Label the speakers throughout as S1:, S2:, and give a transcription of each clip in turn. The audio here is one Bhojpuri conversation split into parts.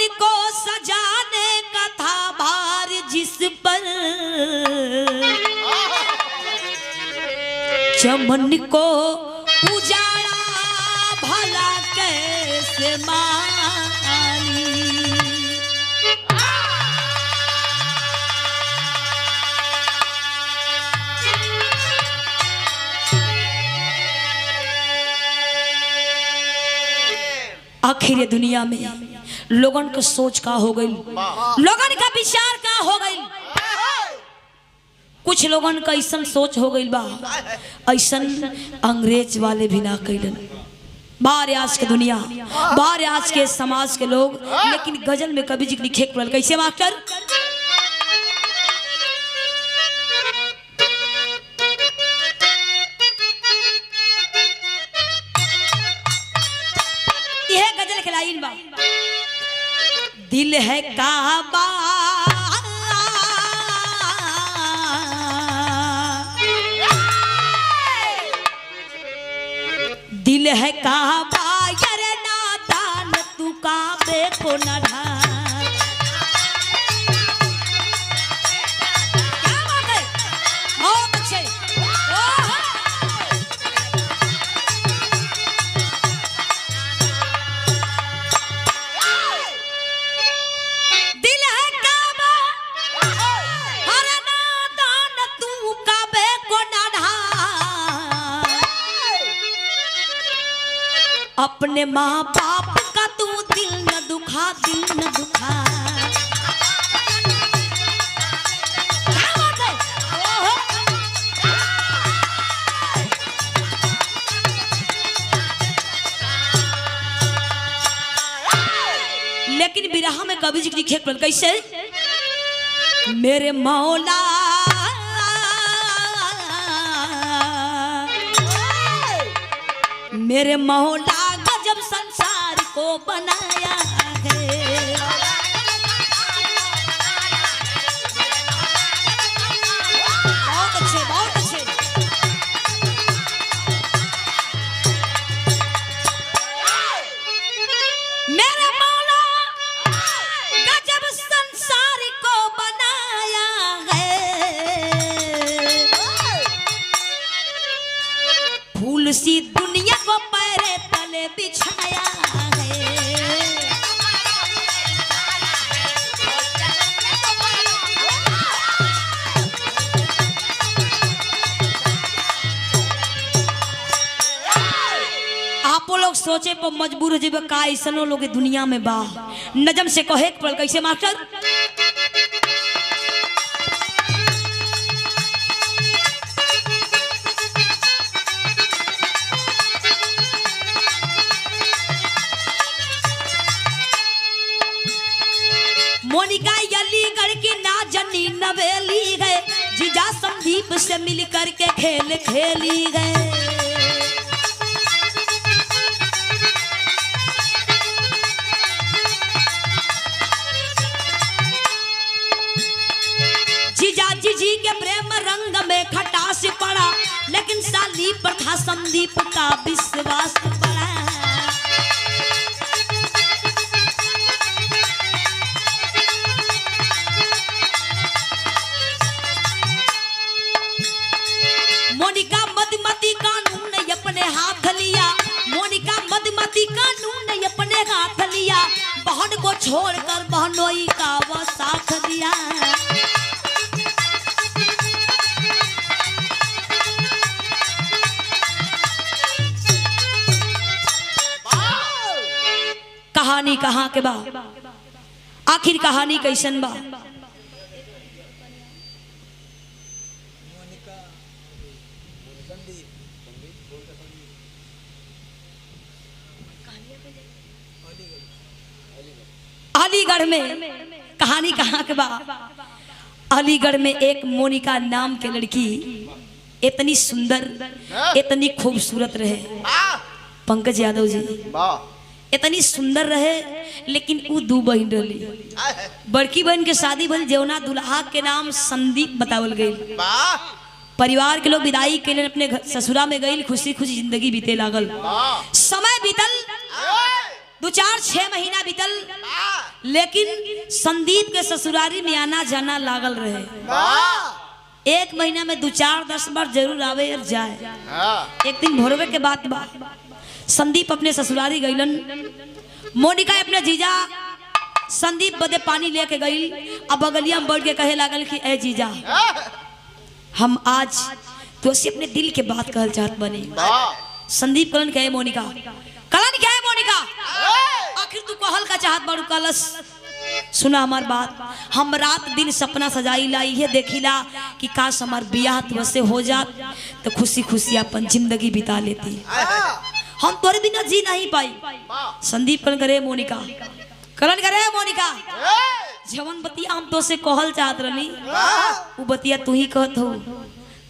S1: चमन को सजाने का था भार जिस पर, चमन को उजाड़ा भला कैसे माली। आखिर ये दुनिया में लोगन का सोच का हो गई, लोगन का विचार का हो गई। कुछ लोगन का ऐसा सोच हो गई बा ऐसा अंग्रेज वाले भी ना कैलन। बाहर आज के दुनिया, बाहर आज के समाज के लोग, लेकिन गजल में कभी जिक्र लिखे पड़ल। कैसे मास्टर? यह गजल खिलाई बा, दिल है काबा दिल है काबा यार नादान तू काबे को न ढाल। क्या बात है, बहुत अच्छे। दिल है काबा यार नादान तू काबे को न ढाल, अपने माँ बाप का तू दिल न दुखा, दिल न दुखा। क्या बात है? लेकिन बिरहा में कभी जिक्र लिखे पड़ल। कैसे? मेरे मौला मेरे मौला गजब संसार को बनाया है, बहुत अच्छे, बहुत अच्छे। मेरे मौला गजब संसार को बनाया है, फूल सी दुनिया को पैरे तले बिछाया है। आप लोग सोचे पर मजबूर हो जेबे का ऐसनो लोग दुनिया में बा। नजम से कहे पड़ल। कैसे मास्टर? मोनिका अलीगढ़ की ना जनी नवेली है, जीजा संदीप से मिल करके खेल खेली गए। जीजा जीजी के प्रेम रंग में खटास पड़ा, लेकिन साली पर था संदीप का विश्वास पड़ा। मोनिका मधुमती कानून ने अपने हाथ लिया, मोनिका मधुमती कानून ने अपने हाथ लिया, बहन को छोड़कर बहनोई का वो साथ दिया। कहानी कहाँ के बा, आखिर कहानी कैसन बा? अलीगढ़ में कहानी कहाँ के बा? अलीगढ़ में एक मोनिका नाम के लड़की इतनी सुंदर, इतनी खूबसूरत रहे। पंकज यादव जी इतनी सुंदर रहे, लेकिन वो दो बहन रही। बड़की बहन के शादी भल जौना दुल्हा के नाम संदीप बतावल गई। परिवार के लोग विदाई के लिए अपने ससुरा में गई, खुशी खुशी जिंदगी बीते लागल। समय बीतल, 2-4-6 महीना बीतल, लेकिन संदीप के ससुरारी में आना जाना लागल रहे। 1 महीना में 2-4-10 बार जरूर आवे और जाए। एक दिन भोरवे के बात बा, संदीप अपने ससुरारी गईलन। मोनिका अपने जीजा संदीप बदे पानी लेके गई। अब बगलिया में बैठ के कहे लागल कि ए जीजा, हम आज तो अपने दिल के बात कहल चाहत बने। संदीप कलन कहे मोनिका, कलन क्या है मोनिका, आखिर तू कहल का चाहत बारू? कलस सुना हमार बात, हम रात दिन सपना सजाईला, ये देखिला कि काश हमार बियाह तुझसे हो जात तो खुशी खुशी अपन जिंदगी बिता लेती। हम तोरे बिना जी नहीं पाई। संदीप कलन करे मोनिका, कलन करे मोनिका, जवन बतिया हम तो से कहल चाहत रही वो बतिया तू ही कहत हो।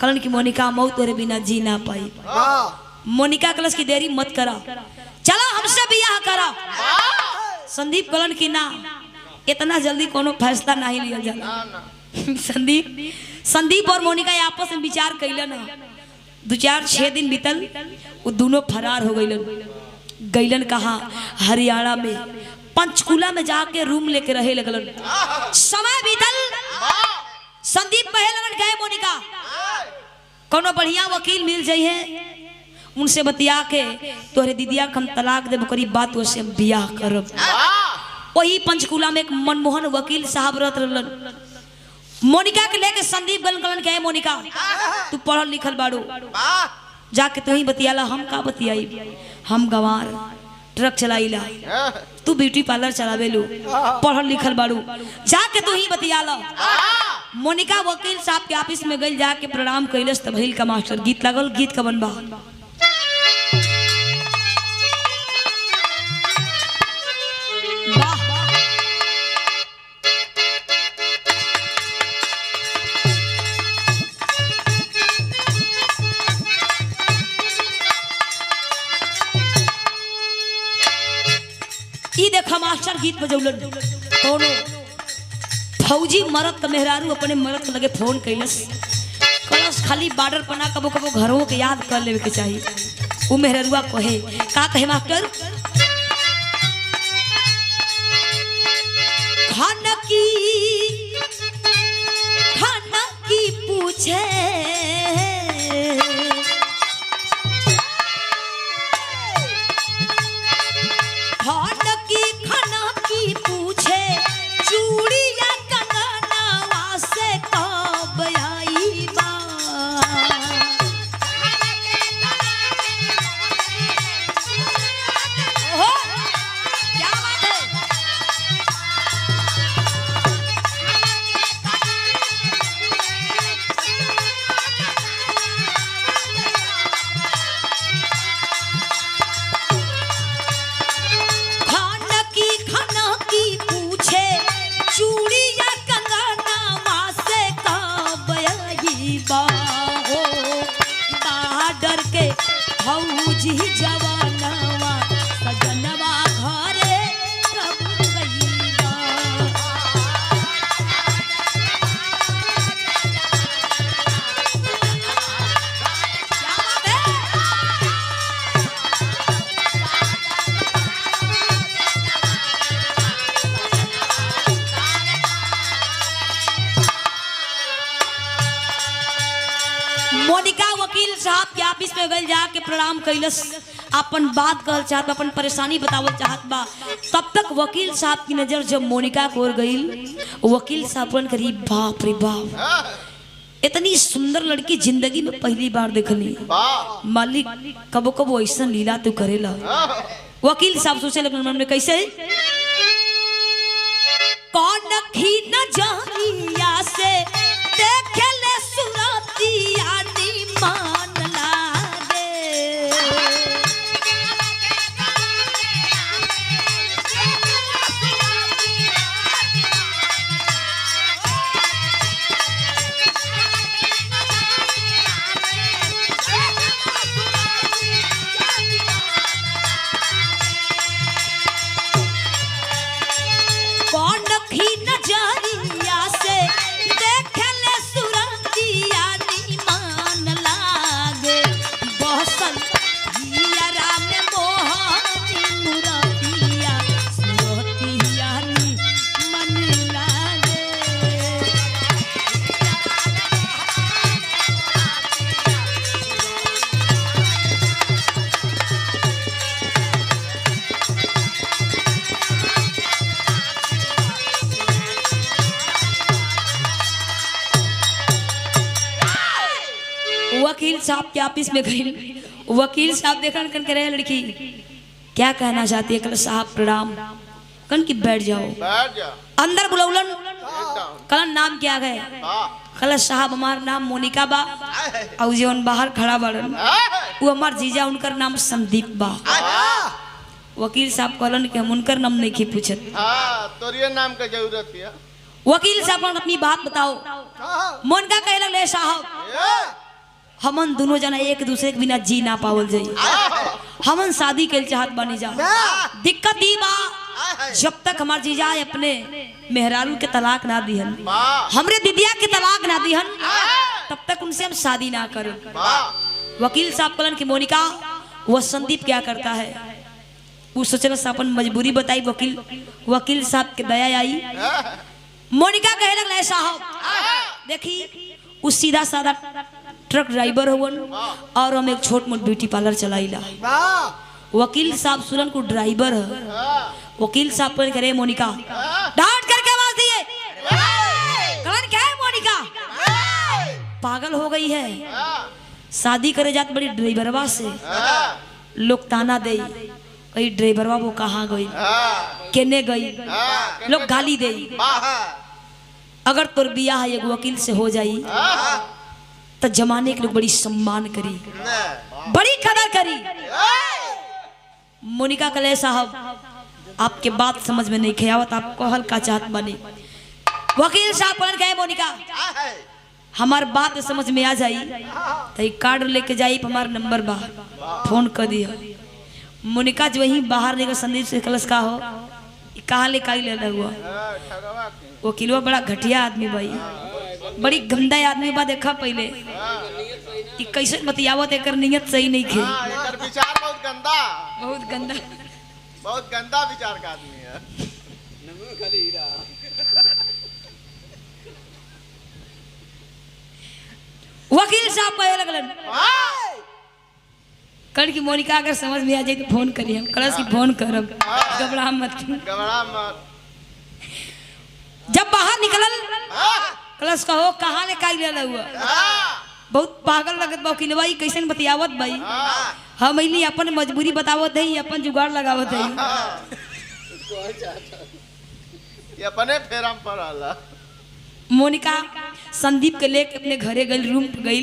S1: कलन की मोनिका, मऊ तोरे बिना जी ना पाई। मोनिका कलश की देरी मत करा, चला हमसे बियाह करा। संदीप कलन की ना, इतना जल्दी कोनो फैसला नहीं लिया जाला। संदीप और मोनिका आपस में विचार कैलन। 2-4-6 दिन बीतल, वो दोनों फरार हो गईलन। कहा? हरियाणा में पंचकुला में जाके रूम लेके रहे लगलन। समय बीतल, संदीप कहे लगन गए मोनिका, कोनो बढ़िया वकील मिल जाइए, उनसे बतिया के तोहरे दीदिया हम तलाक देब, करीब बात वैसे बियाह करब। वही पंचकुला में एक मनमोहन वकील साहब रहत रहलन। मोनिका के लेके संदीप गलन कहे मोनिका, तू पढ़ल लिखल बाड़ू, जाके तू ही बतियाला। हम का बतियाई? हम गंवार ट्रक चलाईला, तू ब्यूटी पार्लर चलावे लो, पढ़ल लिखल बाड़ू, जाके तू ही बतियाला। मोनिका वकील साहब के ऑफिस में गई, जाके प्रणाम कैलस। तब हिल का मास्टर गीत लागल। गीत का बनबा, देखा मास्टर गीत बजौलन। कोनो फौजी मरद का मेहरारू अपने मरद के लगे फोन कैलस, कलस खाली बॉर्डर पना कबो कबो घरों के याद कर लेवे के चाहिए। वो मेहरारुआ कहे, का कहे मास्टर? खाना की पूछे, खाना की पूछे, चूड़िया कंगनवा से कब आई बा। ओहो, क्या बात है? फौजी जवानवा सजनवा घरे कब गईबा। मोनिका वकील साहब के ऑफिस में गई, जाके प्रणाम कैलस, अपन बात कहल चाहत, अपन परेशानी बतावल चाहत बा। तब तक वकील साहब की नजर जब मोनिका को ओर गई, वकील साहब करीब, बाप रे बाप, इतनी सुंदर लड़की जिंदगी में पहली बार देखली। मालिक कबो कबो ऐसा लीला तू करेला। वकील साहब सोचे लगन मन में, कैसे? कौन खी नजरिया से देखेले सुरतिया मान लागे। कौन खी नजरिया से देखेले सुरतिया मान लागे। बहसल हियरा में मोहनी मुरतिया वकील साहब के ऑफिस में गई। वकील साहब देखन कन के रहे लड़की क्या कहना चाहती है। कल साहब प्रणाम कन की बैठ जाओ। अंदर बुलौलन कल नाम क्या गए। कल साहब हमार नाम मोनिका बा और जौन बाहर खड़ा बड़न वो हमार जीजा उनकर नाम संदीप बा। वकील साहब कहलन कि हम उनकर नाम नहीं पूछत।
S2: तोरिए नाम का जरूरत है।
S1: वकील साहब अपनी बात बताओ। मोनिका कहे लगले साहब हमन दोनों जना एक दूसरे के बिना जी ना पावल जाई। हमन शादी के चाहत बनी जा। दिक्कत ई बा जब तक हमार जीजा अपने मेहरारू के तलाक ना दिहन हमरे दीदिया के तलाक ना दिहन तब तक उनसे हम शादी ना करें। वकील साहब कहलन कि मोनिका वह संदीप क्या करता है। वो सोचल अपन मजबूरी बताई। वकील साहब के दया आई। मोनिका कहे लगले साहब देखी उस सीधा साधा ट्रक ड्राइवर हुवन और हम एक छोट मोट ब्यूटी पार्लर चलाइला। वकील साहब सुरन को ड्राइवर है। वकील साहब पर करे मोनिका डांट करके आवाज दिए कहन क्या है मोनिका पागल हो गई है। शादी करे जात बड़ी ड्राइवरवा से लोग ताना दे कहीं ड्राइवरवा वो कहाँ गई केने गई लोग गाली दे। अगर तोर बियाह एक वकील से हो जाई तो जमाने के लोग बड़ी सम्मान करी बड़ी कदर करी। मोनिका कले साहब आपके बात समझ में नहीं खयावत आपको हल्का चाहत बने। वकील साहब पर गए मोनिका हमार बात समझ में आ जाई तो कार्ड लेके जाई हमार नंबर बा फोन कर दिया। मोनिका जो वही बाहर निकल संदीप से कलश का हो कहाँ ले काई ले हुआ। वकीलवा बड़ा घटिया आदमी भाई बड़ी गंदा आदमी बा। देखा पहले कैसे बतियावत एकर नियत सही नहीं खे।
S2: विचार बहुत गंदा
S1: बहुत
S2: गंदा विचार का आदमी है।
S1: वकील साहब कहे लगलन कल की मोनिका अगर समझ में आ जाए तो फोन करिए। हम कलश की फोन करब घबरा मत। जब बाहर निकलल कलश कहो कहाँ ले काई ले हुआ। बहुत पागल लगत बा वकीलवा कैसे बतियावत भाई। हम अली अपन मजबूरी बतावत है अपन जुगाड़ लगावत है।
S2: अपने फेरम पर आला।
S1: मोनिका संदीप के लेके अपने घरे गई रूम पे गई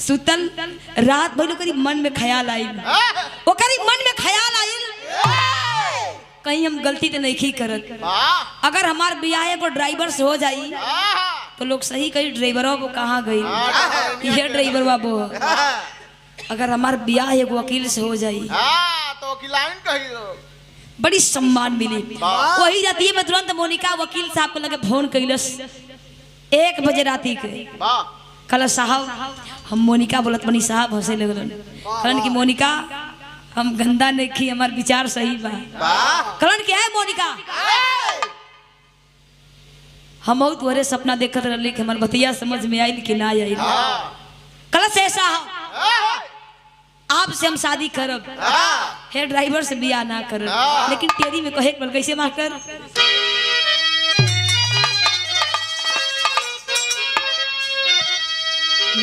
S1: सुतल रात भर ओकरी मन में ख्याल आई। ओकरी मन में ख्याल आई कहीं हम गलती तो नहीं की करत। अगर हमार बियाह को ड्राइवर से हो जाई तो लोग सही कही ड्राइवरों को कहाँ गई ये ड्राइवर बाबू। अगर हमार बियाह एक वकील से हो जाई
S2: तो वकीलाइन कही
S1: बड़ी सम्मान मिली। वही राती में तुरंत मोनिका वकील साहब को लगे फोन कैलस 1 बजे राती के। कल साहब हम मोनिका बोलत बनी साहब हंसे लगलन कहन कि मोनिका हम गंदा नहीं की हमार विचार सही बा। कहन क्या है मोनिका हम तोहरे सपना देखत रहली कि हमार बतिया समझ में आई कि ना आई। कल से साहब आपसे हम शादी करब हे ड्राइवर से बियाह ना करब। लेकिन तेरी में कहे कैसे मास्टर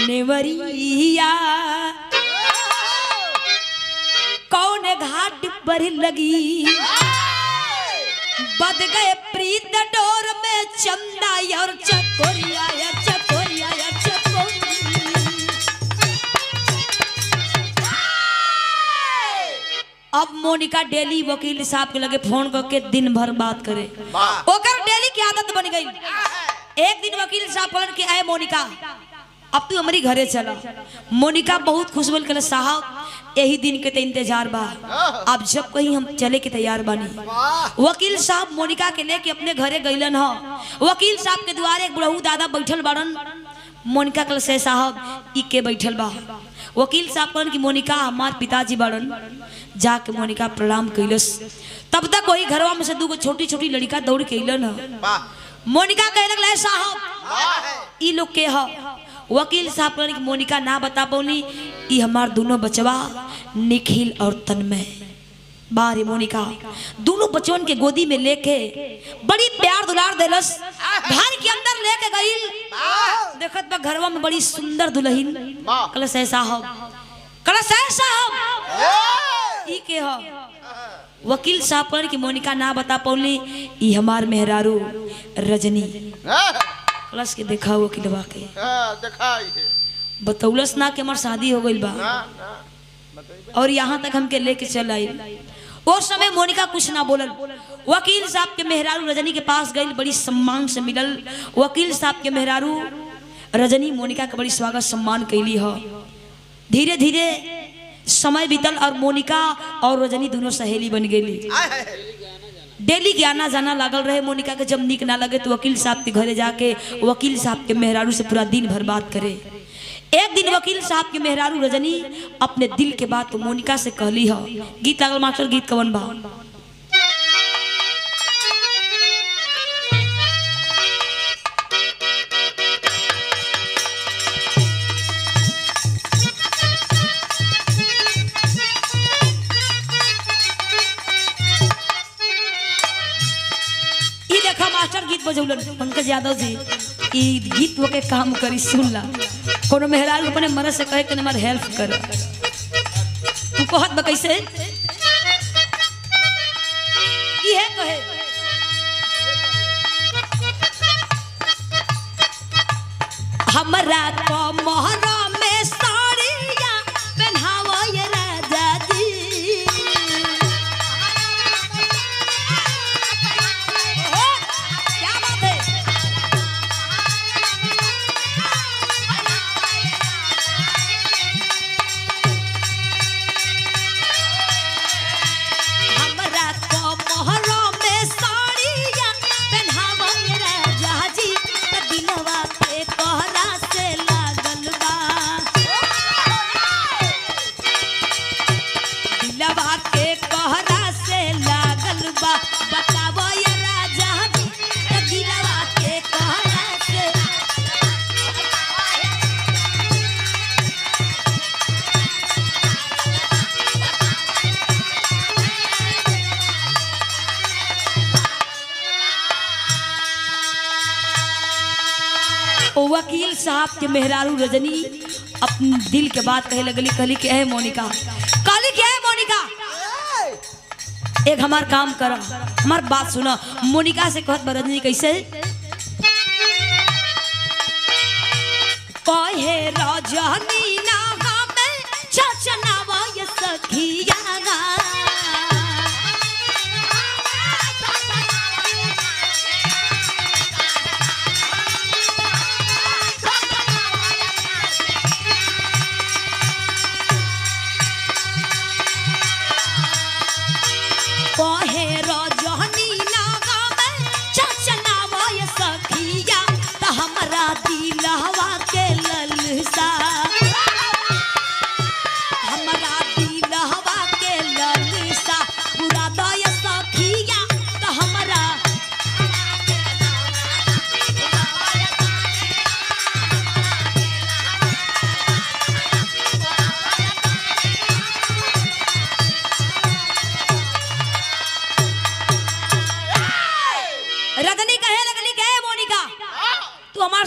S1: नेवरिया कौन घाट पर लगी बद गए प्रीत डोर में चंदा और चकोरिया या चकोरिया या चकोरी। अब मोनिका डेली वकील साहब के लगे फोन करके दिन भर बात करे। ओकर डेली की आदत बन गई। एक दिन वकील साहब बोलन कि आए मोनिका अब तू हमारी घरे चला। मोनिका बहुत खुश बोल कर साहब यही दिन के ते इंतजार बा अब जब कहीं हम चले के तैयार बानी। वकील साहब मोनिका के लेके अपने घरे गईलन ह। वकील साहब के द्वारे एक बुढ़ऊ दादा बैठल बाड़न। मोनिका कल से साहब ई के बैठल बा। वकील साहब कहन कि मोनिका हमार पिताजी बाड़न। जाके मोनिका प्रणाम कैलस। तब तक वही घरवा में से 2 छोटी छोटी लड़का दौड़ के अलन ह। मोनिका कहे लगले साहब ई लोग के ह। वकील साहब कहन कि मोनिका ना बता पौनी ई हमार दोनों बचवा निखिल और तन्मय। बारे मोनिका दोनों बच्चों के गोदी में लेके बड़ी प्यार दुलार देलस, घर के अंदर लेके गई। देखत बा घरवा में बड़ी सुंदर दुल्हन। कलश ऐसा हो, कलश ऐसा हो, ई के हो? वकील साहब पर की मोनिका ना बता पौली, ई हमार मेहरारू रजनी। कलश के देखा वकीलवा के बतौलस ना कि हमार शादी हो गई बा और यहाँ तक हमके लेके चल आई। उस समय मोनिका कुछ ना बोलल। वकील साहब के मेहरारू रजनी के पास गई, बड़ी सम्मान से मिलल। वकील साहब के मेहरारू रजनी मोनिका के बड़ी स्वागत सम्मान कैली हो। धीरे धीरे समय बीतल और मोनिका और रजनी दोनों सहेली बन गई। डेली के आना जाना लागल रहे। मोनिका के जब निक ना लगे तो वकील साहब के घरे जाके वकील साहब के मेहरारू से पूरा दिन भर बात करे। एक दिन वकील साहब के मेहरारू रजनी अपने दिल के बात तो मोनिका से कहली हो। गीत लागल मास्टर, गीत कवन बा? ई देखा मास्टर गीत बजौलन पंकज यादव जी। ई गीत वो के काम करी सुनला। कोनो मेहरारू अपने मर्द से कहे कि हमार हेल्प कर, तू कहत बा कैसे? ये कहे हमरा को मोहरा में साड़िया पहनावो ये राजा जी। क्या बात है? वकील साहब के मेहरारू रजनी अपने दिल के बात कहे लगली। कहली कि है मोनिका, कहली कि है मोनिका, एक हमार काम कर, हमार बात सुना। मोनिका से कहत रजनी कैसे? कहे रजनी ना हमें चचनावा ये सखिया।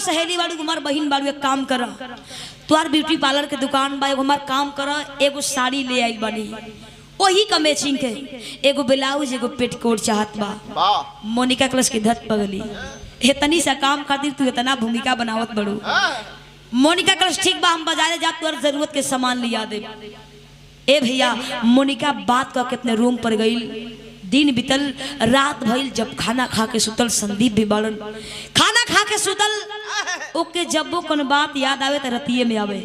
S1: सहेली बाड़ू, हमार बहन बाड़ू, एक काम कर, तुआर ब्यूटी पार्लर के दुकान बा, एगो हमार काम कर, एगो साड़ी ले आई बानी वही का मैचिंग के, एगो ब्लाउज एगो पेटीकोट चाहत बा। मोनिका क्लस की धत पगली, इतनी सा काम खातिर तू इतना भूमिका बनावत बड़ू। मोनिका क्लस ठीक बा, हम बाजारे जा तुआर जरूरत के सामान लिया दे। ए भैया, मोनिका बात का कितने रूम पर गई। दिन बीतल, रात भइल, जब खाना खा के सुतल। संदीप भी बाड़न, खाना खा के सुतल। ओके जब वो कौन बात याद आवे तो रतिये में आवे।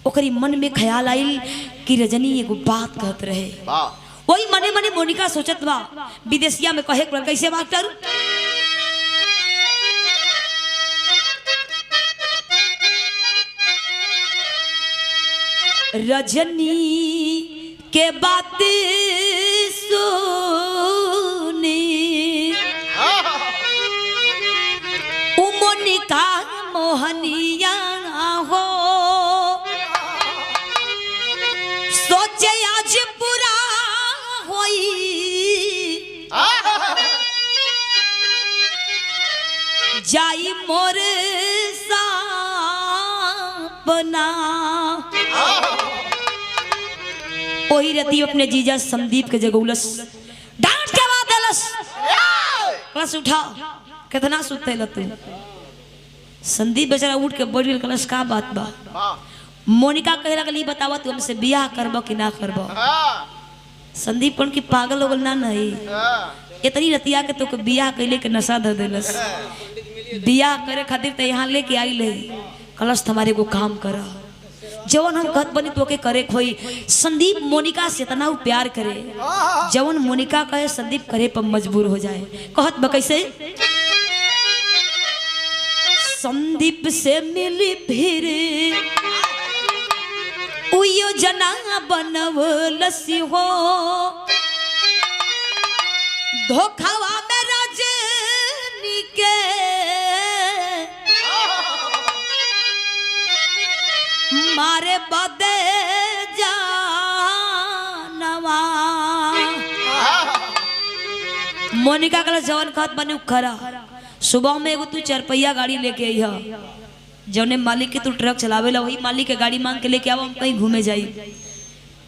S1: ओकरी मन में ख्याल आइल कि रजनी एगो बात कहत रहे। वही मने मने मोनिका सोचत बा विदेशिया में कहे कैसे मास्टर? रजनी के बात सुनी मोनिका मोहनिया हो, सोचे आज पूरा जाई मोर सपना। वही रहती अपने जीजा संदीप के जगौलस, डांट के बात दलस, कलश उठा, कितना सुते ल तू। संदीप बेचारा उठ के बैठ गेल, कलश का बात बा। मोनिका कहे लगली बतावा तू हमसे बियाह करबो कि ना करबो। संदीप कौन की पागल हो गल ना नहीं, इतनी रतिया के तो बियाह कैले के नशा धर देलस। बियाह करे खातिर तो यहाँ लेके आई ले, कलश तुम्हारे को काम करा जवन हम कहत बनी तो के करे खोई। संदीप मोनिका से इतना प्यार करे, जवन मोनिका कहे संदीप करे पर मजबूर हो जाए। कहत बा कैसे, संदीप से मिली फिर उयो जना बनवलसी हो, धोखावा में रजनी के मारे बदे जानवा। मोनिका कल जवन कहत बने खरा। सुबह में एगो तू 4 पहिया गाड़ी लेके आई है, जौने मालिक के तू ट्रक चलावेला वही मालिक के गाड़ी मांग के लेके आओ, हम कहीं घूमे जाई।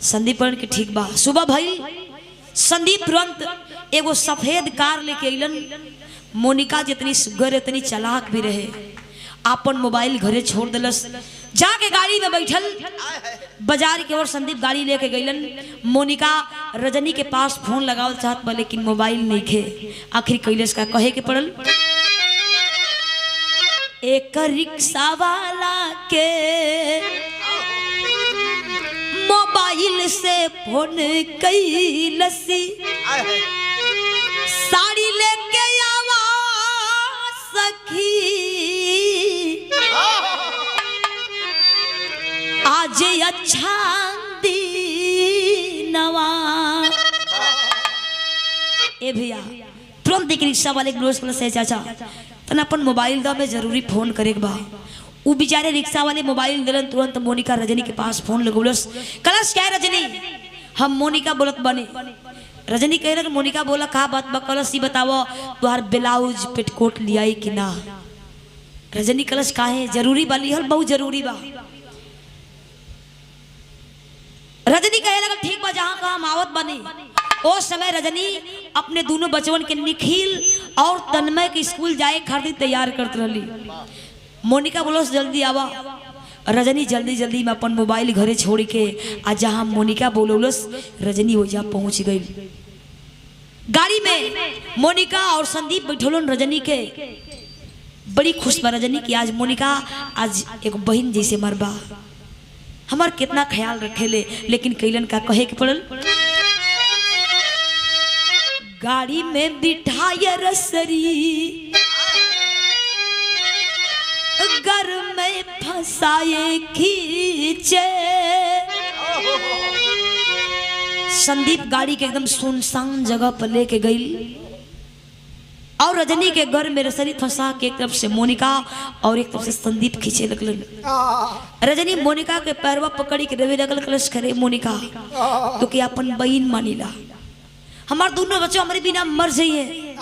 S1: संदीप पढ़ के ठीक बा। सुबह भाई संदीप तुरंत एगो सफेद कार लेके अइलन। मोनिका जितनी सुगर इतनी चालाक भी रहे, अपन मोबाइल घरे छोड़ दिलस, जाके गाड़ी में बैठल बाजार के ओर संदीप गाड़ी लेके गइलन। मोनिका रजनी के पास फोन लगावल चाहत बा, लेकिन मोबाइल नहीं खे। आखिर कैलेश का कहे के पड़ल, एक रिक्शा वाला के मोबाइल से फोन कैलसी, साड़ी लेके आवा सखी आज अच्छा दीनवा। ए भैया तुरंत एक रिक्शा वाले से चाचा तना अपन मोबाइल दा में जरूरी फोन करे के बा। उ बेचारे रिक्शा वाले मोबाइल दिलन, तुरंत मोनिका रजनी के पास फोन लगौलस। कलश क्या रजनी, हम मोनिका बोलत बने। रजनी कह रहा मोनिका बोला का बात बा। कलश ही बताओ तुहार ब्लाउज पेटकोट लियाई कि ना। रजनी कलश काहे जरूरी बा, लिहल बहुत जरूरी बा। रजनी कहे लगा ठीक बा, जहां का हम आवत बनी। उस समय रजनी अपने दोनों बचवन के निखिल और तन्मय के स्कूल जाए खातिर तैयार करत रही। मोनिका बोलस जल्दी आवा। रजनी जल्दी जल्दी में अपन मोबाइल घरे छोड़ के आ जहां मोनिका बोलौलस रजनी वजह पहुंच गई। गाड़ी में मोनिका और संदीप बैठलन रजनी के। बड़ी खुश बा रजनी की आज मोनिका आज एक बहन जैसे मरबा, हमार कितना ख्याल रखेले। लेकिन कैलन का कहे के पड़ल, गाड़ी में बिठाए रसरी घर में फंसाए खींचे। संदीप गाड़ी के एकदम सुनसान जगह पर लेके गई और रजनी के घर में रसरी फंसा के एक तरफ से मोनिका और एक तरफ से संदीप खींचे लगलन। रजनी मोनिका के पैरवा पकड़ी के रवि लगल, कलश करे मोनिका तो कि अपन बहन मानीला, हमार दोनों बच्चों हमारे बिना मर जाइए।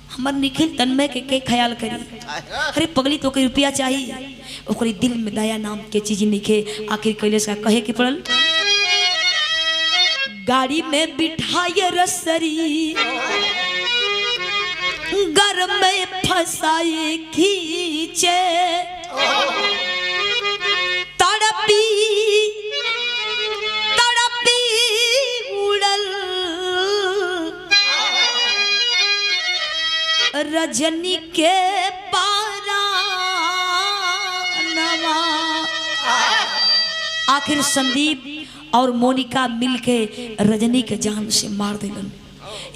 S1: हमार निखिल तन्मय के ख्याल करी। अरे पगली तो रुपया चाहिए, ओकरी दिल में दया नाम के चीज निखे। आखिर कैलेश का कहे के पड़ल, गाड़ी में बिठाए रसरी घर में फंसाए खींचे। तड़पी तड़पी उड़ल रजनी के पारा नवा। आखिर संदीप और मोनिका मिलके रजनी के जान से मार दिलन।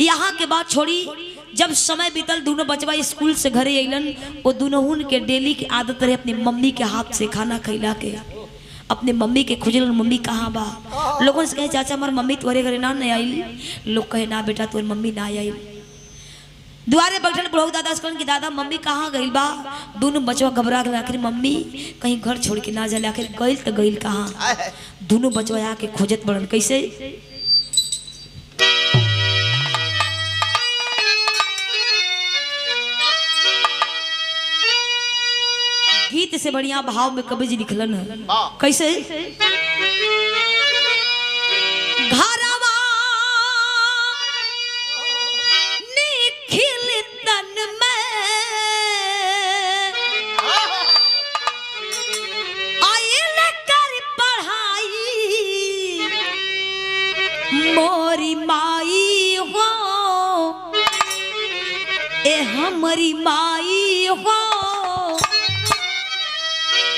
S1: यहाँ के बाद छोड़ी जब समय बीतल दोनों बचवा स्कूल से घरे अइलन। वो दोनों के डेली की आदत रहे अपनी मम्मी के हाथ से खाना खिला के अपने मम्मी के खोजलन, मम्मी कहाँ बा। लोगों से कहे चाचा हमार मम्मी तुम्हारे घरे ना नहीं आई। लोग कहे ना बेटा तुम्हारी मम्मी ना आई। द्वारे बैठल बुढ़ऊ दादा से कि दादा मम्मी कहाँ गई बा। दोनों बचवा घबरा गए, आखिर मम्मी कहीं घर छोड़ के ना जाले। आखिर गई तो गई कहाँ। दोनों बचवा आके खोजत पड़न कैसे। गीत से बढ़िया भाव में कवि जी लिखलन है।
S2: हाँ।
S1: कैसे? घरवा निखिल तन में आइल कर पढ़ाई मोरी माई हो ए हमारी माई हो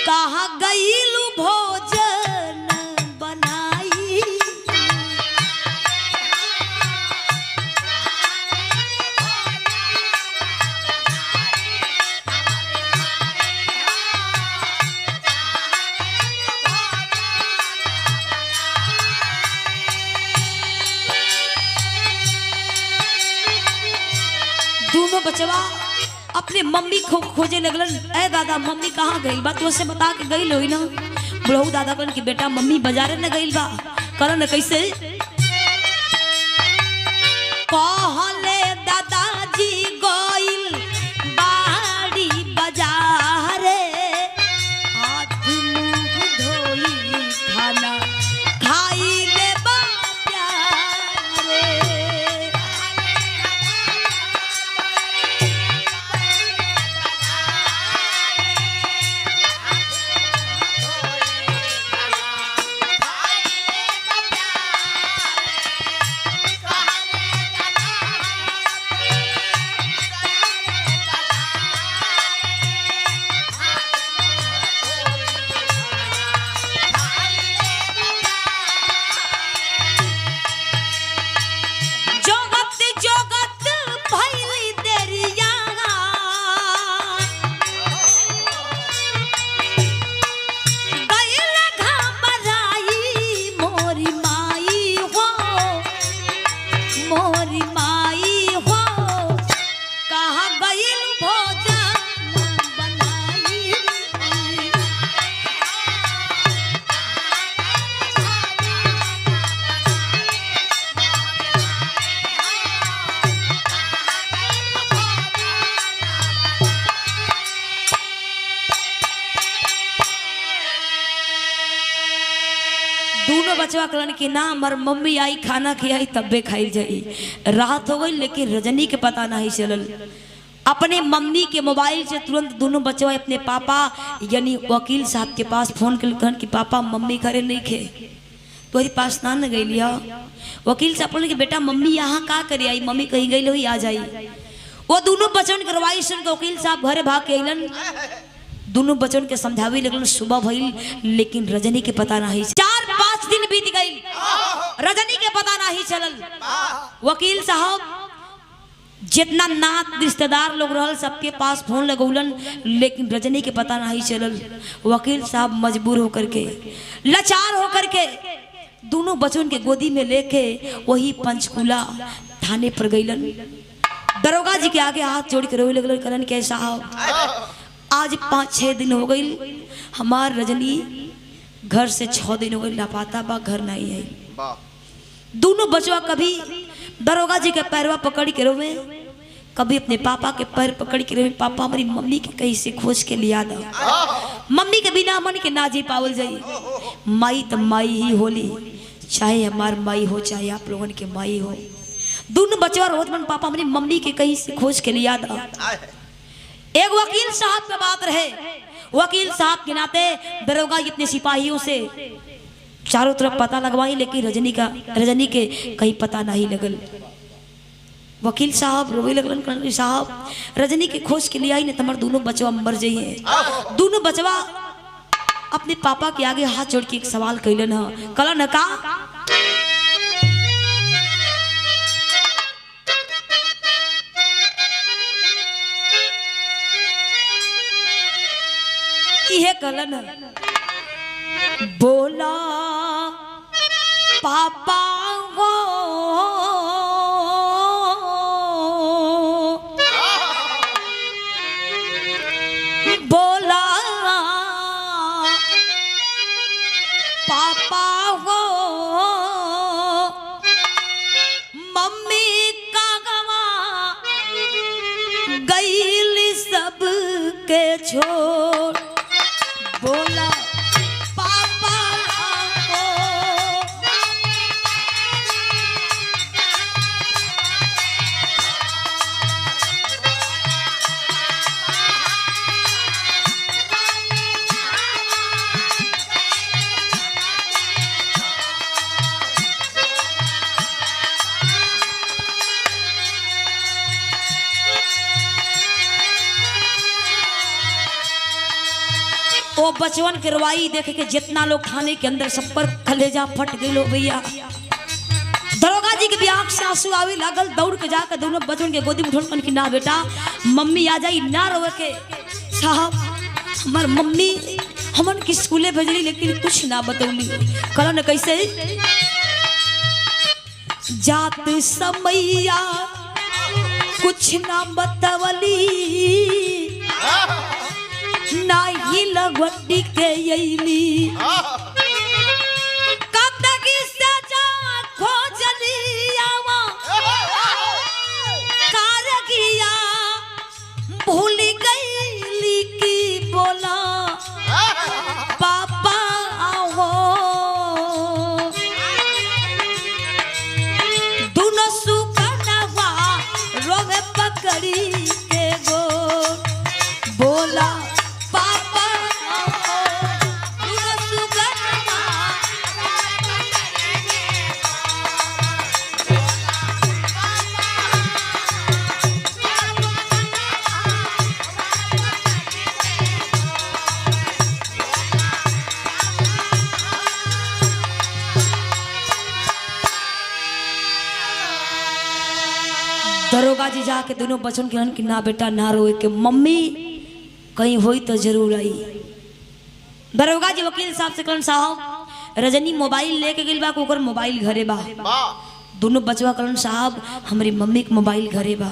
S1: कहाँ गईलू भोजन बनाई। दोनों बचवा अपने मम्मी को खोजे लगलन। ए दादा मम्मी कहाँ गई बा? तो से बता के गई लोई ना। बुढ़ऊ दादा कहन कि बेटा मम्मी बाजारे न गई बा। करन कैसे? कहले दादाजी गइल बाड़ी बाजारे हाथ मुंह धोई खाना खाई ले बा प्यारे। दोनों बचवा कहलन कि ना हमार मम्मी आई खाना खियाई तब्बे खाई जाई। रात हो गई लेकिन रजनी के पता नहीं चलल। अपने मम्मी के मोबाइल से तुरंत दोनों बचवा अपने पापा यानी वकील साहब के पास फोन कर कहन कि पापा मम्मी घरे नहीं खे तोहरी पास ना न गई लिया। वकील साहब बोले कि बेटा मम्मी यहाँ का करे आई? मम्मी कहीं गई लो ही आ जाई। वो दोनों बचवन करवाई सुन के वकील साहब घरे भाग के अलन। दोनों बचवन के समझावे लगन। सुबह भइल लेकिन रजनी के पता नहीं। 4-5 दिन बीत गई रजनी के पता नहीं चलल। वकील साहब जितना नात रिश्तेदार लोग रहल सबके पास फोन लगौलन लेकिन रजनी के पता नहीं चलल। वकील साहब मजबूर होकर के लाचार होकर के दोनों बचवन के गोदी में लेके वही पंचकूला थाने पर गईलन। दरोगा जी के आगे हाथ जोड़ के रोए लगलन। कहलन के साहब आज 5-6 दिन हो गई हमार रजनी घर से 6 दिन हो गई लापता बा घर नहीं है। दोनों बचवा कभी दरोगा जी के पैरवा पकड़ के रोवे कभी अपने पापा के पैर पकड़ के रोवे पापा हमारी मम्मी के कहीं से खोज के लिया दा। मम्मी के बिना मन के ना जी पावल जाई। माई तो माई ही होली चाहे हमार माई हो चाहे आप लोगों के माई हो। दोनों बचवा रोज मन पापा हमारी मम्मी के कहीं से खोज के लिया था। एक वकील साहब का बात रहे, वकील साहब के नाते दरोगा इतने सिपाहियों से चारों तरफ पता लगवाई लेकिन रजनी के कहीं पता नहीं लगल। वकील साहब रोए लगलन, साहब रजनी के खोज के लिए आई नहीं तुम्हारे दोनों बचवा मर जाइए। दोनों बचवा अपने पापा के आगे हाथ जोड़ के एक सवाल कैलन है, कहलन का ये कहलन बोला पापा हो बोला पापा हो मम्मी का गवा गईल सब के छोड़ ओ बचवन के रवाई देखे के जितना लोग थाने के अंदर सब पर कलेजा फट गए भैया। दरोगा जी के भी आंख से आंसू आवे लागल, दौड़ के जाकर दोनों बचवन के गोदी में उठन कि ना बेटा मम्मी आ जाई, ना रोवे के। साहब हमार मम्मी हमन की स्कूले भेजली लेकिन कुछ ना बतौली। कहलन कैसे जात समैया कुछ ना बतवली, ना ही लगवटी के यली कतगी सजा खोजली आवा कारगिया भूल गईली की बोला पापा हो। दोनों सुकनवा रोवे पकड़ी के गो बोला पापा हो। दोनों सुकनवा दरोगा जी जाके दोनों बचन के कि ना बेटा ना रोए के, मम्मी कहीं होई तो जरूर आई। दरोगा जी वकील साहब से कहन साहब रजनी मोबाइल लेके गइल बा, ओकर मोबाइल घरे बा। दोनों बचवा कहन साहब हमारी मम्मी के मोबाइल घरे बा।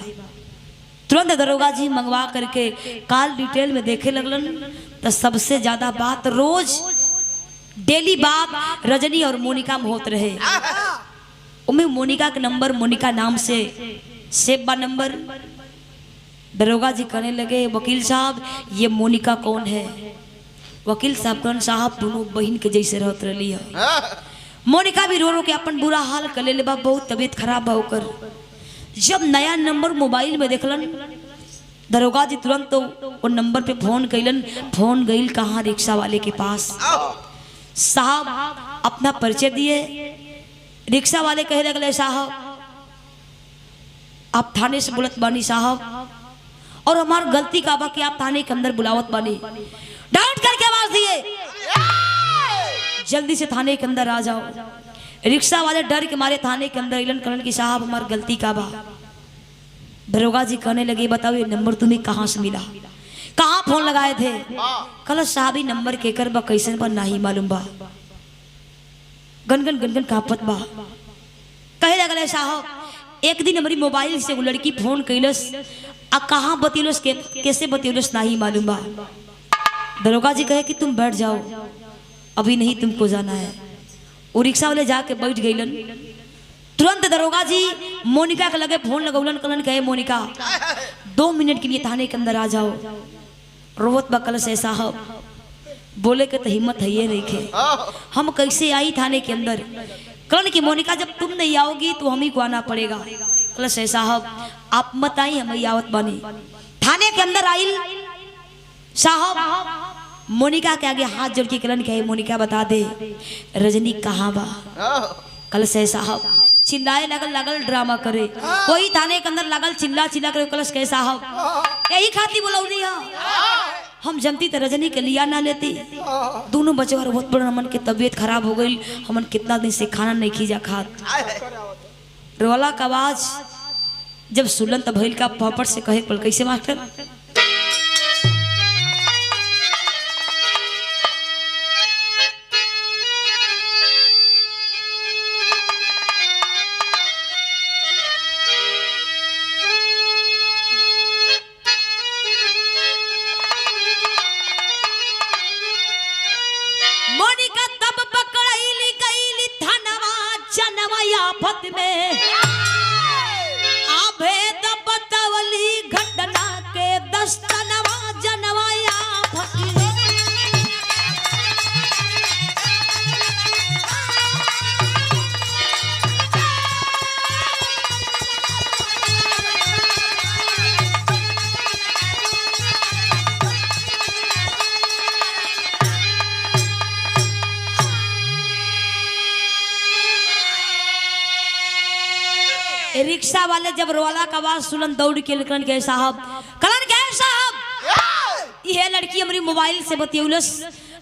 S1: तुरंत दरोगा जी मंगवा करके कॉल डिटेल में देखे लगलन तो सबसे ज्यादा बात रोज डेली बात रजनी और मोनिका में होत रहे। उम्मीद मोनिका के नंबर मोनिका नाम से सेव बा नंबर। दरोगा जी कहने लगे वकील साहब ये मोनिका कौन है? वकील साहब कहन साहब दोनों बहन के जैसे रहत रही है। मोनिका भी रो रो के अपन बुरा हाल कर ले बा, बहुत तबीयत खराब बा ओकर। जब नया नंबर मोबाइल में देखलन दरोगा जी तुरंत तो वो नंबर पे फोन कैलन। फोन गईल कहाँ? रिक्शा वाले के पास। साहब अपना परिचय दिए। रिक्शा वाले कहे लगले साहब आप थाने से बुलत बानी साहब, और हमार गलती का बा कि आप थाने के अंदर बुलावत बानी। डांट करके आवाज दिए जल्दी से थाने के अंदर आ जाओ। रिक्शा वाले डर के मारे थाने के अंदर इलन करन की साहब हमार गलती का बा। दरोगा जी कहने लगे बताओ ये नंबर तुम्हें कहाँ से मिला, कहाँ फोन लगाए थे? कल साहब ही नंबर के कर बा कैसे बा नहीं मालूम बा। गनगन गनगन कांपत बा। कहे लगले साहब एक दिन हमारी मोबाइल से वो लड़की फोन कैलस आ कहाँ बतिलस कैसे बतिलस नहीं मालूम बा। दरोगा जी कहे कि तुम बैठ जाओ अभी नहीं तुमको जाना है। वो रिक्शा वाले जाके बैठ गईलन। तुरंत दरोगा जी मोनिका के लगे फोन लगौलन। कलन कहे मोनिका 2 मिनट के लिए थाने के अंदर आ जाओ। रोवत बकल से साहब बोले के तो हिम्मत है ये नहीं खे, हम कैसे आई थाने के अंदर? कलन की मोनिका जब तुम नहीं आओगी तो हम ही को आना पड़ेगा। कल से साहब आप मत आई हम ही आवत बनी। थाने के अंदर आई साहब मोनिका के आगे हाथ जोड़ के कलन कहे मोनिका बता दे रजनी कहाँ बा? कल से साहब चिल्लाए लगल ड्रामा करे। कोई थाने के अंदर लगल चिल्ला करे। कलश के साहब यही खाती बोलौनी हम जनती तो रजनी के लिया ना लेती। दोनों बच्चे बहुत बड़ा हमन के तबीयत खराब हो गई, हमन कितना दिन से खाना नहीं खींचा खात। रोला का आवाज जब सुलन तब भइल का पापड़ से कहे पल कैसे मास्टर? मोनिका तब पकड़ाईली गईली धनवा जनवा आफत में आभेद बतवली घटना के दस्तनवा जनवा आफत में। रिक्शा वाले जब रोला का आवाज सुनन दौड़ के कलन के साहब कि हे लड़की हमारी मोबाइल से बतियौलस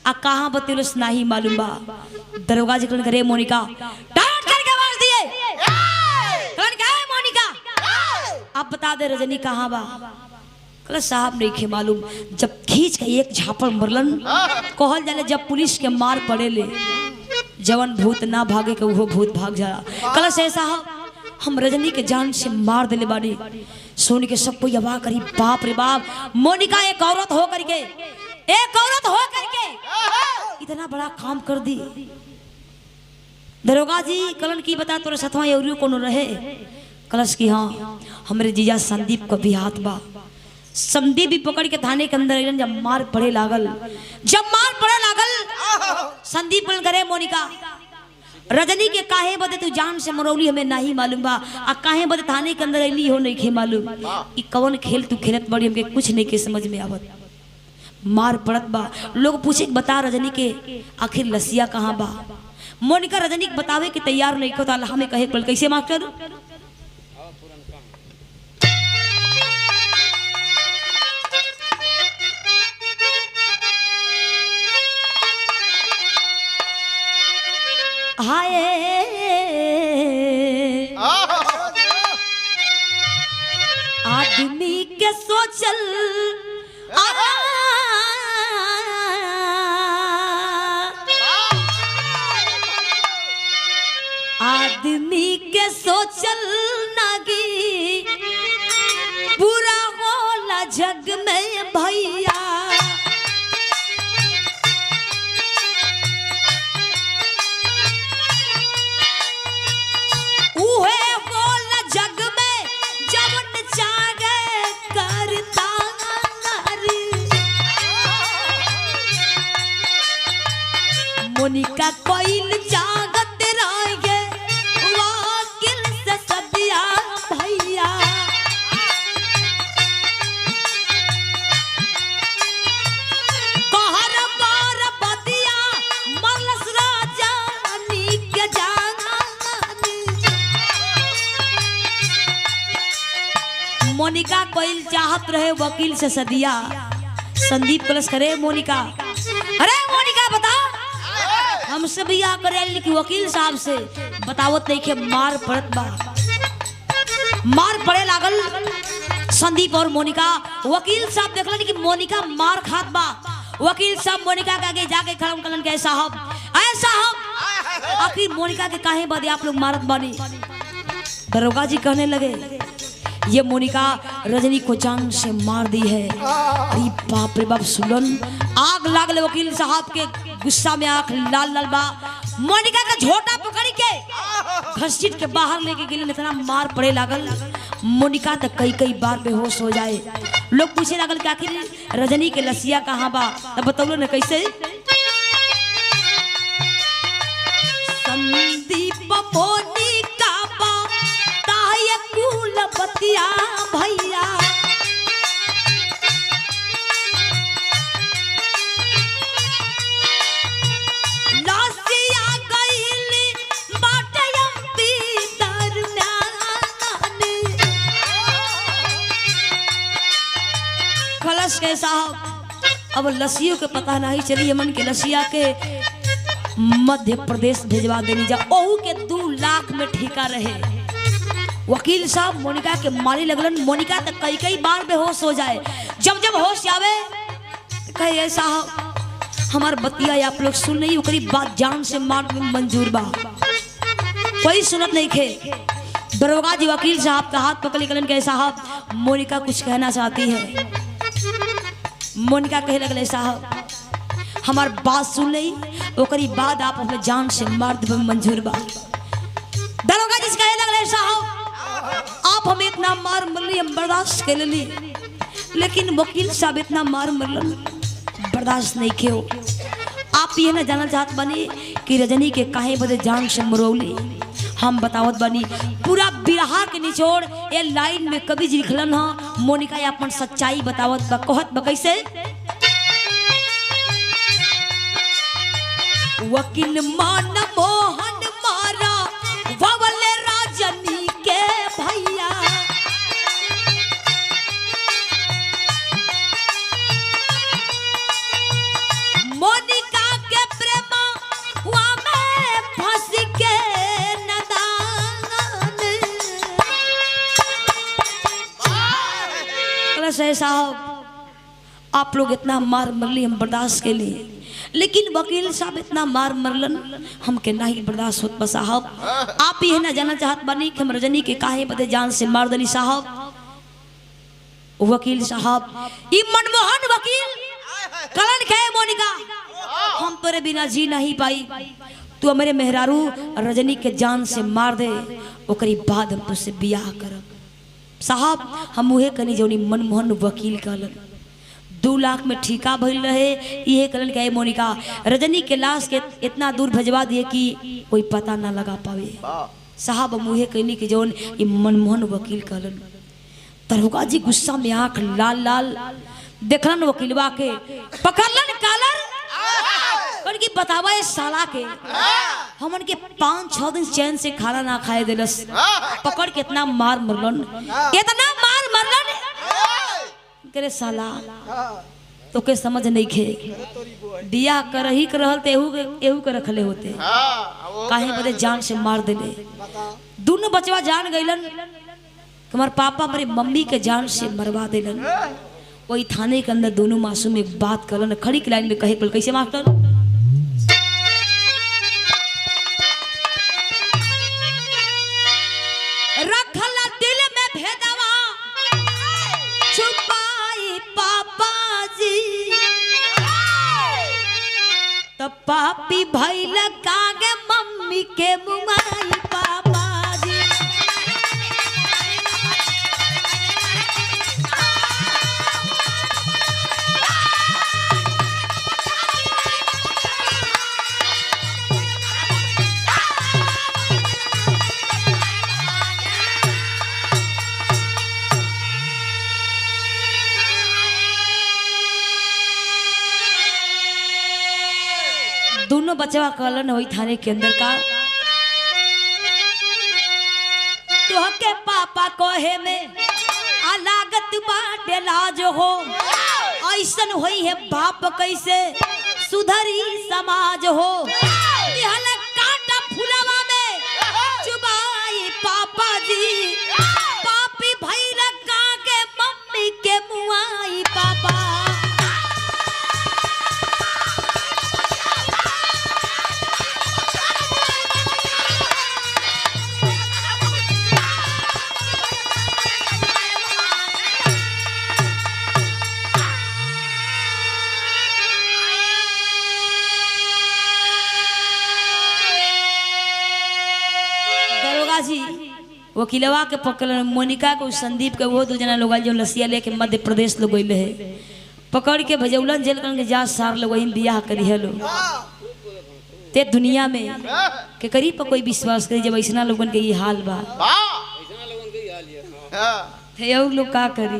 S1: आ कहाँ बतियौलस नहीं मालूम बा। दरोगा जी कहलन करे मोनिका डांट करके आवाज दिए कहलन क्या है मोनिका आप बता दे रजनी कहाँ बा। कहला साहब नहीं खे मालूम। जब खींच के एक झापड़ मरलन कहल जाले जब पुलिस के मार पड़े ले जवन भूत ना भागे के वो भूत भाग जाला। कहला से साहब हम रजनी के जान से मार दिले बानी। सुन के सब कोई अवाक करी बाप रे बाप मोनिका एक औरत हो करके इतना बड़ा काम कर दी। दरोगा जी कलन की बता तोरे सथवा एवरियो कोनो रहे। कलश की हाँ हमरे जीजा संदीप को भी हाथ बा। संदीप भी पकड़ के थाने के अंदर अइलन। जब मार पड़े लागल संदीप कलन करे मोनिका रजनी के काहे बदे तू जान से मरौली हमें नहीं मालूम बा आ काहे बदे थाने के अंदर अइली हो नहीं खे मालूम। ई कौन खेल तू खेलत बड़ी हमके कुछ नहीं के समझ में आवत। मार पड़त बा लोग पूछे बता रजनी के आखिर लसिया कहाँ बा। मोनिका रजनी के बतावे के तैयार नहीं होता। हमें कहे पल कैसे मास्टर हाय आदमी के सोचल आदमी के सोचल नागी बुरा होला जग में भैया। मोनिका कोइल जागत राये वाकिल से सदिया भैया। कहर बार बदिया मरलस राजा के जानी। मोनिका कोइल चाहत रहे वकील से सदिया। संदीप कलश करे मोनिका अरे मोनिका बता हमसे भी आ करे लेकिन वकील साहब से बतावत नहीं के मार पड़त बा। मार पड़े लागल संदीप और मोनिका। वकील साहब देखलन कि मोनिका मार खात बा। वकील साहब मोनिका के आगे जाके खड़ा कलन के साहब आखिर मोनिका के काहे बदे आप लोग मारत बानी। दरोगा जी कहने लगे ये मोनिका रजनी को जान से मार दी है। अरे बाप रे बाप सुलन आग लागल वकील साहब के गुस्सा में आंख लाल लाल बा। मोनिका का झोटा पकड़ के घसीट के बाहर लेके गेले। इतना मार पड़े लागल मोनिका तक कई बार बेहोश हो जाए। लोग पूछे लागल कि आखिर रजनी के लसिया कहाँ बा। तब बतौलो न कैसे संदीप मोनिका बा ताय कुल बतिया भैया। खलस के साहब अब लसियों के पता नहीं चली मन के लसिया के मध्य प्रदेश भेजवा देनी जा। ओहू के 2 लाख में ठेका रहे। वकील साहब मोनिका के मारी लगलन। मोनिका तक कई बार बेहोश हो जाए। जब होश आवे कहे साहब हमार बतिया आप लोग सुन नहीं ओकरी बात जान से मार मंजूर बा। कोई सुनत नहीं खे। दरोगा जी वकील साहब का हाथ पकड़ गलन के साहब मोनिका कुछ कहना चाहती है। मोनिका कहे लगले साहब हमार बात सुन ली ओकरी बाद आप हमें जान से मार दे मंजूर बा। दरोगा जी कहे लगले साहब आप हमें इतना मार मरली हम बर्दाश्त कर ली लेकिन वकील साहब इतना मार मरलन बर्दाश्त नहीं कियो। आप ये ना जानना चाहत बनी कि रजनी के काहे बदे जान से मरौली। हम बतावत बनी पूरा बिरहा के निचोड़ ये लाइन में कभी लिखलन हा। मोनिका अपन सच्चाई बतावत बा। कहत बा कैसे वकील मान मोहन मारा ववले राजनी के भैया। साहब आप लोग इतना मार मरली हम बर्दाश्त के लिए, लेकिन वकील साहब इतना मार मरलन हमके नहीं बर्दाश्त होत बा साहब। आप ये ना जाना चाहत बानी कि हम रजनी के काहे बदे जान से मार दनी साहब। वकील साहब ई मनमोहन वकील कलन के मोनिका हम तोरे बिना जी नहीं पाई, तू हमारे मेहरारू रजनी के जान से मार दे, ओकरी बाद हम तुझसे बियाह करब। साहब हम उहे कनी जौनी मनमोहन वकील कहलन 2 लाख में ठीका भइल रहे, ये कलन के मोनिका रजनी के लाश के इतना दूर भेजवा दिए कि कोई पता ना लगा पावे। साहब हम उहे कनी कि जौन ये मनमोहन वकील कहलन। दरोगा जी गुस्सा में आंख लाल लाल देखलन वकीलवा के, पकड़लन कालर कि बतावा इस साला के हमन के 5-6 दिन चैन से खाना ना खाए दिलस, पकड़ के इतना मार मरलन, इतना मार मरलन करे साला तो के समझ नहीं खे बिया करही कर रहल ते एहू के रखले होते काहे बदे जान से मार देले। दोनों बचवा जान गइलन हमारे पापा हमारे मम्मी के जान से मरवा देलन। वही थाने के अंदर दोनों मासूम एक बात करलन, खड़ी की लाइन में कहे पल कैसे मास्टर रखला दिल में भेदवा छुपाई पापा जी, तो पापी भइल कागे मम्मी के मुमाई पापा जी। दोनों बचवा कहलन वही थाने के अंदर का तो के पापा कहे में अलागत बाटे लाज हो, ऐसन होई है बाप कैसे सुधरी समाज हो। निहल कांटा फुलवा में चुबाई पापा जी, पापी भइल कागे मम्मी के मुआई पापा। जी वकीलवा के पकड़ मोनिका को संदीप के वो 2 जना लोग जो लसिया लेके मध्य प्रदेश लोग गइल है, पकड़ के भजौलन जेल के जा सार लोग वही बियाह करी है लोग। ते दुनिया में के करी पर कोई विश्वास करी जब ऐसा लोगन के ये हाल बा, थे और लोग का करी।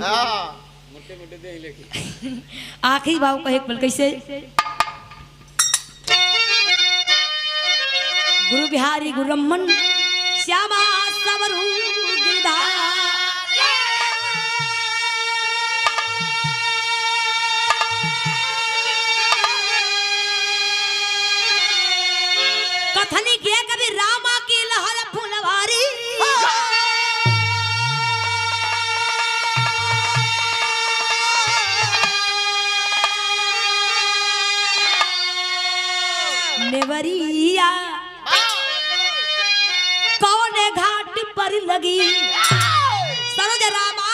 S1: आखिरी बाबू कहे पल कैसे गुरु बिहारी गुरु रमन श्यामा सबरू कथनी किया कभी रामा की लहर फुलवारी नेवरिया कौन घाट पर लगी सरोज रामा